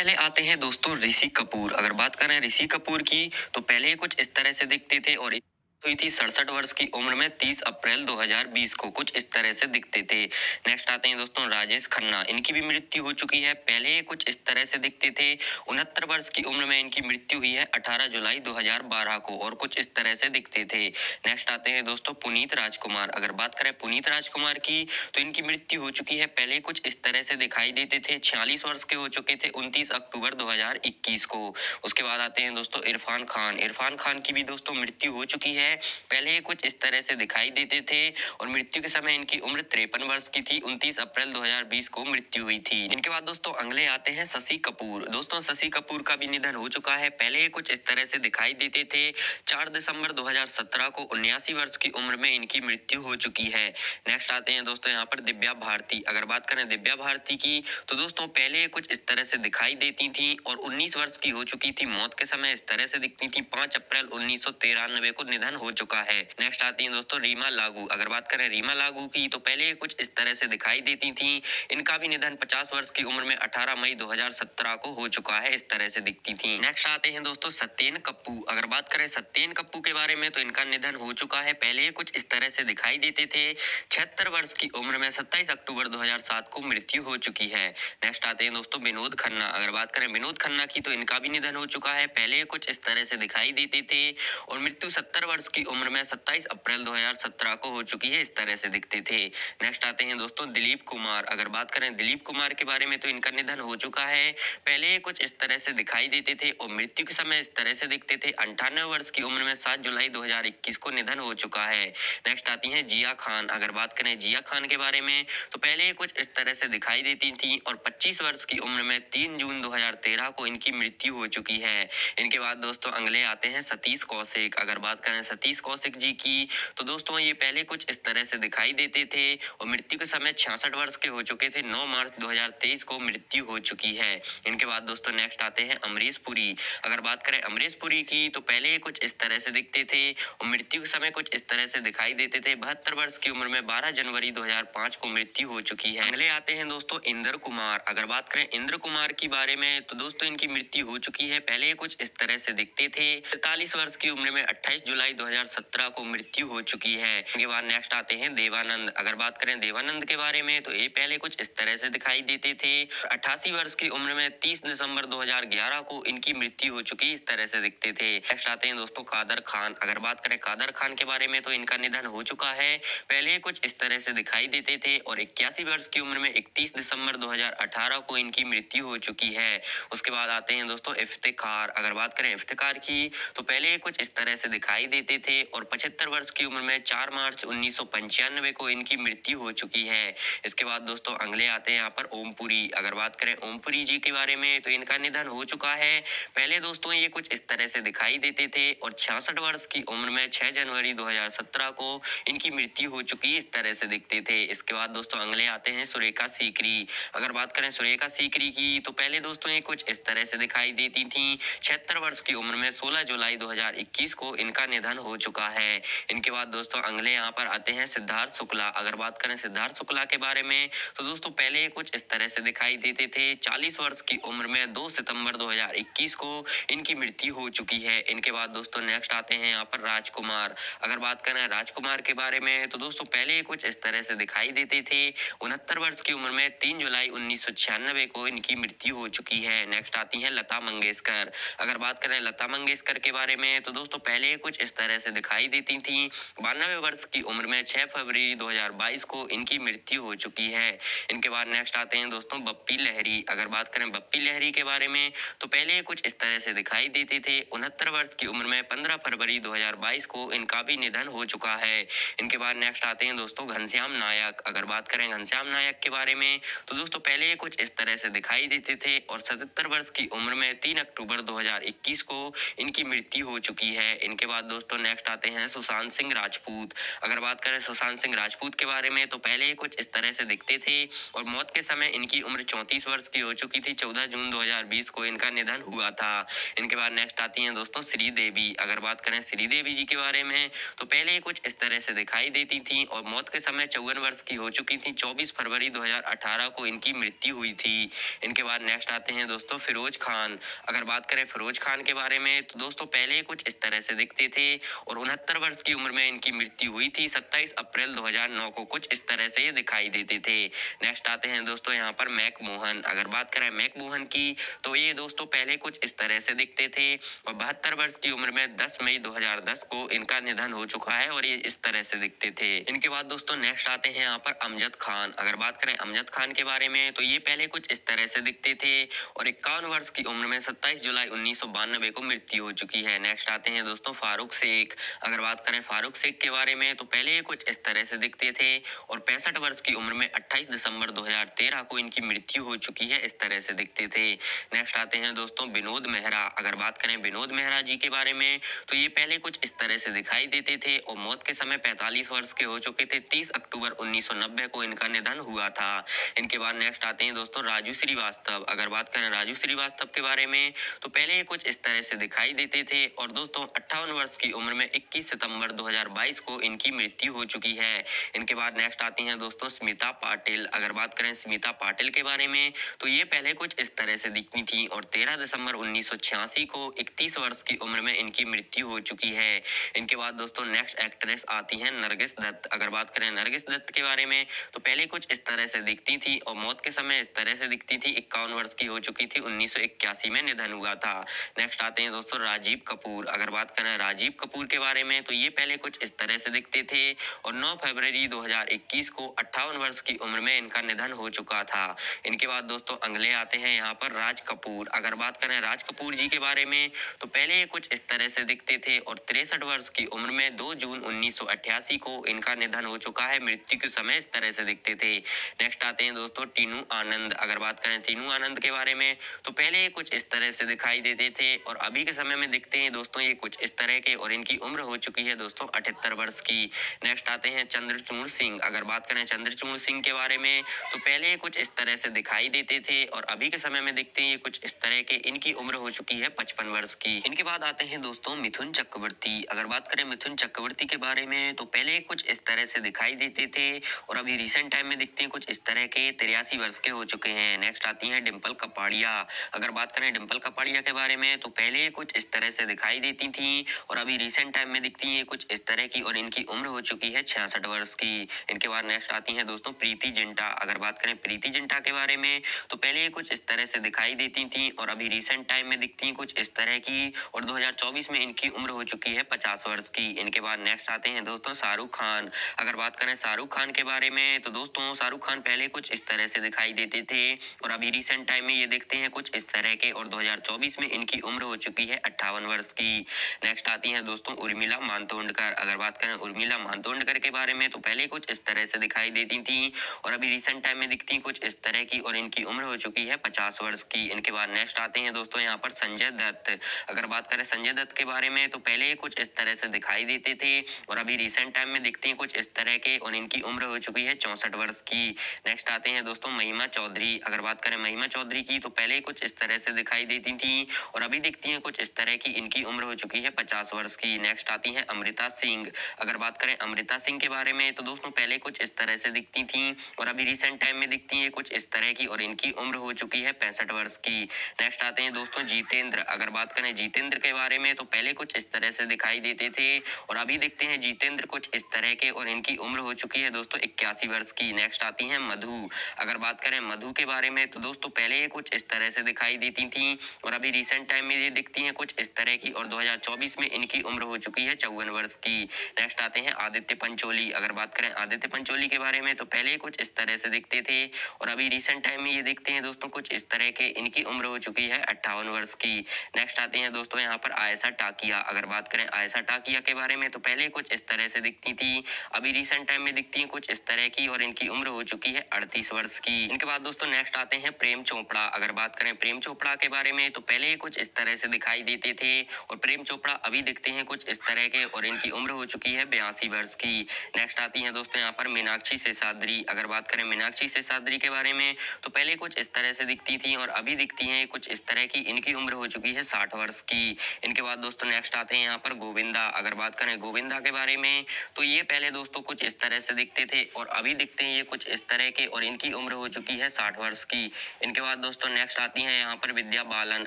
पहले आते हैं दोस्तों ऋषि कपूर। अगर बात करें ऋषि कपूर की तो पहले ये कुछ इस तरह से दिखते थे और हुई थी 67 वर्ष की उम्र में 30 अप्रैल 2020 को कुछ इस तरह से दिखते थे। नेक्स्ट आते हैं दोस्तों राजेश खन्ना। इनकी भी मृत्यु हो चुकी है। पहले ये कुछ इस तरह से दिखते थे। 69 वर्ष की उम्र में इनकी मृत्यु हुई है 18 जुलाई 2012 को और कुछ इस तरह से दिखते थे। नेक्स्ट आते हैं दोस्तों पुनीत राजकुमार। अगर बात करें पुनीत राजकुमार की तो इनकी मृत्यु हो चुकी है। पहले कुछ इस तरह से दिखाई देते थे। 46 वर्ष के हो चुके थे 29 अक्टूबर 2021 को। उसके बाद आते हैं दोस्तों इरफान खान। इरफान खान की भी दोस्तों मृत्यु हो चुकी है। पहले ये कुछ इस तरह से दिखाई देते थे और मृत्यु के समय इनकी उम्र 53 वर्ष की थी। 29 अप्रैल 2020 को मृत्यु हुई थी। इनके बाद दोस्तों अगले आते हैं शशि कपूर। दोस्तों शशि कपूर का भी निधन हो चुका है। पहले ये कुछ इस तरह से दिखाई देते थे। 4 दिसंबर 2017 को 79 वर्ष की उम्र में इनकी मृत्यु हो चुकी है। नेक्स्ट आते हैं दोस्तों यहाँ पर दिव्या भारती। अगर बात करें दिव्या भारती की तो दोस्तों पहले कुछ इस तरह से दिखाई देती थी और 19 वर्ष की हो चुकी थी। मौत के समय इस तरह से दिखती थी। 5 अप्रैल 1993 को निधन हो चुका है। नेक्स्ट आती है दोस्तों रीमा लागू। अगर बात करें रीमा लागू की तो पहले कुछ इस तरह से दिखाई देती थी। इनका भी निधन 50 वर्ष की उम्र में 18 मई 2017 को हो चुका है। इस तरह से दिखती थी। नेक्स्ट आते हैं दोस्तों सत्येन कप्पू। अगर बात करें सत्येन कप्पू के बारे में तो इनका निधन हो चुका है। पहले कुछ इस तरह से दिखाई देते थे। 76 वर्ष की उम्र में 27 अक्टूबर 2007 को मृत्यु हो चुकी है। नेक्स्ट आते हैं दोस्तों विनोद खन्ना। अगर बात करें विनोद खन्ना की तो इनका भी निधन हो चुका है। पहले कुछ इस तरह से दिखाई देते थे और मृत्यु 70 वर्ष की उम्र में 27 अप्रैल 2017 को हो चुकी है। इस तरह से दिखते थे। नेक्स्ट आते हैं दोस्तों दिलीप कुमार। अगर बात करें दिलीप कुमार के बारे में तो इनका निधन हो चुका है। पहले कुछ इस तरह से दिखाई देते थे और मृत्यु के समय इस तरह से दिखते थे। 98 वर्ष की उम्र में 7 जुलाई 2021 को निधन हो चुका है। नेक्स्ट आती है जिया खान। अगर बात करें जिया खान के बारे में तो पहले कुछ इस तरह से दिखाई देती थी और 25 वर्ष की उम्र में 3 जून 2013 को इनकी मृत्यु हो चुकी है। इनके बाद दोस्तों अगले आते हैं सतीश कौशिक। अगर बात करें सतीश कौशिक जी की तो दोस्तों ये पहले कुछ इस तरह से दिखाई देते थे और मृत्यु के समय 66 वर्ष के हो चुके थे। 9 मार्च 2023 को मृत्यु हो चुकी है। इनके बाद दोस्तों नेक्स्ट आते हैं अमरीश पुरी। अगर बात करें अमरीश पुरी की तो पहले कुछ इस तरह से दिखते थे और मृत्यु के समय कुछ इस तरह से दिखाई देते थे। 72 वर्ष की उम्र में 12 जनवरी 2005 को मृत्यु हो चुकी है। अगले आते हैं दोस्तों इंद्र कुमार। अगर बात करें इंद्र कुमार की बारे में तो दोस्तों इनकी मृत्यु हो चुकी है। पहले कुछ इस तरह से दिखते थे। 43 वर्ष की उम्र में 28 जुलाई 2017 को मृत्यु हो चुकी है। इनके बाद नेक्स्ट आते हैं देवानंद। अगर बात करें देवानंद के बारे में तो ये पहले कुछ इस तरह से दिखाई देते थे। 88 वर्ष की उम्र में 30 दिसंबर 2011 को इनकी मृत्यु हो चुकी। इस तरह से दिखते थे। नेक्स्ट आते हैं दोस्तों कादर खान। अगर बात करें कादर खान के बारे में तो इनका निधन हो चुका है। पहले कुछ इस तरह से दिखाई देते थे और 81 वर्ष की उम्र में 31 दिसंबर 2018 को इनकी मृत्यु हो चुकी है। उसके बाद आते हैं दोस्तों इफ्तिकार। अगर बात करें इफ्तिकार की तो पहले कुछ इस तरह से दिखाई देते थे और 75 वर्ष की उम्र में 4 मार्च 1995 को इनकी मृत्यु हो चुकी है। इसके बाद दोस्तों अगले आते हैं यहाँ पर ओमपुरी। अगर बात करें ओमपुरी जी के बारे में तो इनका निधन हो चुका है। पहले दोस्तों ये कुछ इस तरह से दिखाई देते थे और 66 वर्ष की उम्र में 6 जनवरी 2017 को इनकी मृत्यु हो चुकी। इस तरह से दिखते थे। इसके बाद दोस्तों अगले आते हैं सुरेखा सीकरी। अगर बात करें सुरेखा सीकरी की तो पहले दोस्तों ये कुछ इस तरह से दिखाई देती थी। 76 वर्ष की उम्र में 16 जुलाई 2021 को इनका निधन हो चुका है। इनके बाद दोस्तों अगले यहाँ पर आते हैं सिद्धार्थ शुक्ला। अगर बात करें सिद्धार्थ शुक्ला के बारे में तो दोस्तों पहले कुछ इस तरह से दिखाई देते थे। 40 वर्ष की उम्र में 2 सितंबर 2021 को इनकी मृत्यु हो चुकी है। इनके बाद दोस्तों नेक्स्ट आते हैं यहाँ पर राजकुमार। अगर बात करें राजकुमार के बारे में तो दोस्तों पहले कुछ इस तरह से दिखाई देते थे। 69 वर्ष की उम्र में 3 जुलाई 1996 को इनकी मृत्यु हो चुकी है। नेक्स्ट आती है लता मंगेशकर। अगर बात करें लता मंगेशकर के बारे में तो दोस्तों पहले कुछ इस तरह से दिखाई देती थी। 92 वर्ष की उम्र में 6 फरवरी 2022 को इनकी मृत्यु हो चुकी है। इनके बाद नेक्स्ट आते हैं दोस्तों बप्पी लहरी। अगर बात करें बप्पी लहरी के बारे में तो पहले कुछ इस तरह से दिखाई देते थे। 69 वर्ष की उम्र में 15 फरवरी 2022 को इनका भी निधन हो चुका है। इनके बाद नेक्स्ट आते हैं दोस्तों घनश्याम नायक। अगर बात करें घनश्याम नायक के बारे में तो दोस्तों पहले कुछ इस तरह से दिखाई देते थे और 77 वर्ष की उम्र में 3 अक्टूबर 2021 को इनकी मृत्यु हो चुकी है। इनके बाद दोस्तों नेक्स्ट आते हैं सुशांत सिंह राजपूत। अगर बात करें सुशांत सिंह राजपूत के बारे में तो पहले ये कुछ इस तरह से दिखते थे और मौत के समय इनकी उम्र 34 वर्ष की हो चुकी थी। 14 जून 2020 को इनका निधन हुआ था। इनके बाद नेक्स्ट आती हैं दोस्तों श्रीदेवी। अगर बात करें श्रीदेवी जी के बारे में तो पहले ये कुछ इस तरह से दिखाई देती थी और मौत के समय 54 वर्ष की हो चुकी थी। 24 फरवरी 2018 को इनकी मृत्यु हुई थी। इनके बाद नेक्स्ट आते हैं दोस्तों फिरोज खान। अगर बात करें फिरोज खान के बारे में तो दोस्तों पहले कुछ इस तरह से दिखते थे और 69 वर्ष की उम्र में इनकी मृत्यु हुई थी। 27 अप्रैल 2009 को कुछ इस तरह से ये दिखाई देते थे। नेक्स्ट आते हैं दोस्तों यहाँ पर मैकमोहन। अगर बात करें मैकमोहन की तो ये दोस्तों पहले कुछ इस तरह से दिखते थे और 72 वर्ष की उम्र में 10 मई 2010 को इनका निधन हो चुका है और ये इस तरह से दिखते थे। इनके बाद दोस्तों नेक्स्ट आते हैं यहाँ पर अमजद खान। अगर बात करें अमजद खान के बारे में तो ये पहले कुछ इस तरह से दिखते थे और 51 वर्ष की उम्र में 27 जुलाई 1992 को मृत्यु हो चुकी है। नेक्स्ट आते हैं दोस्तों फारूक शेख। अगर बात करें फारूक शेख के बारे में तो पहले कुछ इस तरह से दिखते थे और 65 वर्ष की उम्र में 28 दिसंबर 2013 को इनकी मृत्यु हो चुकी है। इस तरह से दिखते थे। नेक्स्ट आते हैं दोस्तों विनोद मेहरा। अगर बात करें विनोद मेहरा जी के बारे में तो ये पहले कुछ इस तरह से दिखाई देते थे और मौत के समय 45 वर्ष के हो चुके थे। 30 अक्टूबर 1990 को इनका निधन हुआ था। इनके बाद नेक्स्ट आते हैं दोस्तों राजू श्रीवास्तव। अगर बात करें राजू श्रीवास्तव के बारे में तो पहले ये कुछ इस तरह से दिखाई देते थे और दोस्तों 58 वर्ष की उम्र में 21 सितंबर 2022 को इनकी मृत्यु हो चुकी है। इनके बाद नेक्स्ट आती हैं दोस्तों स्मिता पाटिल। अगर बात करें स्मिता पाटिल के बारे में तो ये पहले कुछ इस तरह से दिखती थी और 13 दिसंबर 1986 को 31 वर्ष की उम्र में इनकी मृत्यु हो चुकी है। इनके बाद दोस्तों नेक्स्ट एक्ट्रेस आती हैं नरगिस दत्त। अगर बात करें नरगिस दत्त के बारे में तो पहले कुछ इस तरह से दिखती थी और मौत के समय इस तरह से दिखती थी। 51 वर्ष की हो चुकी थी। 1981 में निधन हुआ था। नेक्स्ट आते हैं दोस्तों राजीव कपूर। अगर बात करें राजीव कपूर के बारे में तो ये पहले कुछ इस तरह से दिखते थे और 9 फरवरी 2021 को 58 वर्ष की उम्र में इनका निधन हो चुका था। इनके बाद दोस्तों अगले आते हैं यहाँ पर राज कपूर। अगर बात करें राज कपूर जी के बारे में तो पहले ये कुछ इस तरह से दिखते थे और 63 वर्ष की उम्र में 2 जून 1988 को इनका निधन हो चुका है। मृत्यु के समय इस तरह से दिखते थे। नेक्स्ट आते हैं दोस्तों टीनू आनंद। अगर बात करें टीनू आनंद के बारे में तो पहले ये कुछ इस तरह से दिखाई देते थे और अभी के समय में दिखते हैं दोस्तों ये कुछ इस तरह के और इनकी उम्र हो चुकी है दोस्तों 78 वर्ष की। नेक्स्ट आते हैं चंद्रचूड़ सिंह। अगर बात करें चंद्रचूड़ सिंह के बारे में तो पहले ये कुछ इस तरह से दिखाई देते थे और अभी के समय में दिखते हैं ये कुछ इस तरह के। इनकी उम्र हो चुकी है 55 वर्ष की। इनके बाद आते हैं दोस्तों मिथुन चक्रवर्ती। अगर बात करें मिथुन चक्रवर्ती के बारे में तो पहले कुछ इस तरह से दिखाई देते थे और अभी रिसेंट टाइम में दिखते हैं कुछ इस तरह के। 83 वर्ष के हो चुके हैं। नेक्स्ट आती हैं डिंपल कपाड़िया। अगर बात करें डिंपल कपाड़िया के बारे में तो पहले कुछ इस तरह से दिखाई देती थी और अभी रिसेंट टाइम में दिखती है कुछ इस तरह की और इनकी उम्र हो चुकी है 66 वर्ष की। इनके बाद नेक्स्ट आती हैं दोस्तों प्रीति जिंटा। अगर बात करें प्रीति जिंटा के बारे में तो पहले कुछ इस तरह से दिखाई देती थी और अभी रिसेंट टाइम में दिखती हैं कुछ इस तरह की और 2024 में इनकी उम्र हो चुकी है 50 वर्ष की। इनके बाद नेक्स्ट आते हैं दोस्तों शाहरुख खान। अगर बात करें शाहरुख खान के बारे में तो दोस्तों शाहरुख खान पहले कुछ इस तरह से दिखाई देते थे और अभी रिसेंट टाइम में ये देखते हैं कुछ इस तरह के और 2024 में इनकी उम्र हो चुकी है 58 वर्ष की। नेक्स्ट आती हैं दोस्तों उर्मिला मातोंडकर। अगर बात करें उर्मिला मातोंडकर के बारे में तो पहले कुछ इस तरह से दिखाई देती थी और अभी रिसेंट टाइम में दिखती कुछ इस तरह की और इनकी उम्र हो चुकी है 50 वर्ष की। इनके बाद नेक्स्ट आते हैं दोस्तों यहाँ पर संजय दत्त। अगर बात करें संजय दत्त के बारे में तो पहले कुछ इस तरह से दिखाई देते थे और अभी रिसेंट टाइम में दिखते हैं कुछ इस तरह के और इनकी उम्र हो चुकी है 64 वर्ष की। नेक्स्ट आते हैं दोस्तों महिमा चौधरी। अगर बात करें महिमा चौधरी की तो पहले कुछ इस तरह से दिखाई देती थी और अभी दिखती हैं कुछ इस तरह की। इनकी उम्र हो चुकी है 50 वर्ष की। नेक्स्ट आती हैं अमृता सिंह। अगर बात करें अमृता सिंह के बारे में तो दोस्तों पहले कुछ इस तरह से दिखती थी और अभी रिसेंट टाइम में दिखती है कुछ इस तरह की और इनकी उम्र हो चुकी है 65 वर्ष की। नेक्स्ट आते हैं दोस्तों जितेंद्र। अगर बात करें जितेंद्र के बारे में तो पहले कुछ इस तरह से दिखाई देते थे और अभी दिखते हैं जितेंद्र कुछ इस तरह के और इनकी उम्र हो चुकी है दोस्तों 81 वर्ष की। नेक्स्ट आती हैं मधु। अगर बात करें मधु के बारे में तो दोस्तों पहले ये कुछ इस तरह से दिखाई देती थी और अभी रिसेंट टाइम में ये दिखती हैं कुछ इस तरह की और 2024 में इनकी उम्र हो चुकी है 54 वर्ष की। नेक्स्ट आते हैं आदित्य पंचोली। अगर बात करें आदित्य पंचोली के बारे में तो पहले कुछ इस तरह से दिखते थे और अभी रिसेंट टाइम में ये दिखते हैं दोस्तों कुछ इस तरह के। इनकी उम्र हो चुकी है 58 वर्ष की। नेक्स्ट आते हैं दोस्तों यहाँ पर आयशा टाकिया। अगर बात करें आयशा टाकिया के बारे में तो पहले कुछ इस तरह से दिखती थी, अभी रिसेंट टाइम में दिखती है कुछ इस तरह की और इनकी उम्र हो चुकी है 38 वर्ष की। इनके बाद दोस्तों नेक्स्ट आते हैं प्रेम चोपड़ा। अगर बात करें प्रेम चोपड़ा के बारे में तो पहले कुछ इस तरह से दिखाई देते थे और प्रेम चोपड़ा अभी दिखते हैं कुछ इस तरह के और इनकी उम्र हो चुकी है 82 वर्ष की। नेक्स्ट आती हैं दोस्तों यहाँ पर मीनाक्षी शेषाद्री। अगर बात करें मीनाक्षी शेषाद्री के बारे में तो पहले कुछ इस तरह से दिखती थी और अभी दिखती हैं कुछ इस तरह की। इनकी उम्र हो चुकी है 60 वर्ष की। इनके बाद दोस्तों नेक्स्ट आते हैं यहाँ पर गोविंदा। अगर बात करें गोविंदा के बारे में तो ये पहले दोस्तों कुछ इस तरह से दिखते थे और अभी दिखते हैं ये कुछ इस तरह के और इनकी उम्र हो चुकी है 60 वर्ष की। इनके बाद दोस्तों नेक्स्ट आती हैं यहाँ पर विद्या बालन।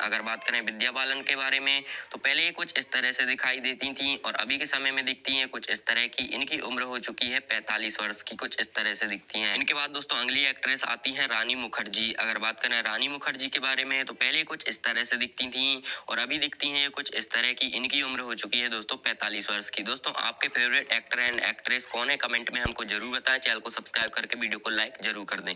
अगर बात करें विद्या बालन के बारे में तो पहले ये कुछ इस तरह से दिखाई देती थी और अभी के समय में दिखती हैं कुछ इस तरह की। इनकी उम्र हो चुकी है 45 वर्ष की, कुछ इस तरह से दिखती हैं। इनके बाद दोस्तों अगली एक्ट्रेस आती है रानी मुखर्जी। अगर बात करें रानी मुखर्जी के बारे में तो पहले कुछ इस तरह से दिखती थी और अभी दिखती हैं कुछ इस तरह की। इनकी उम्र हो चुकी है दोस्तों 45 वर्ष की। दोस्तों आपके फेवरेट एक्टर एंड एक्ट्रेस कौन है, कमेंट में हमको जरूर बताएं। चैनल को सब्सक्राइब करके वीडियो को लाइक जरूर कर दें।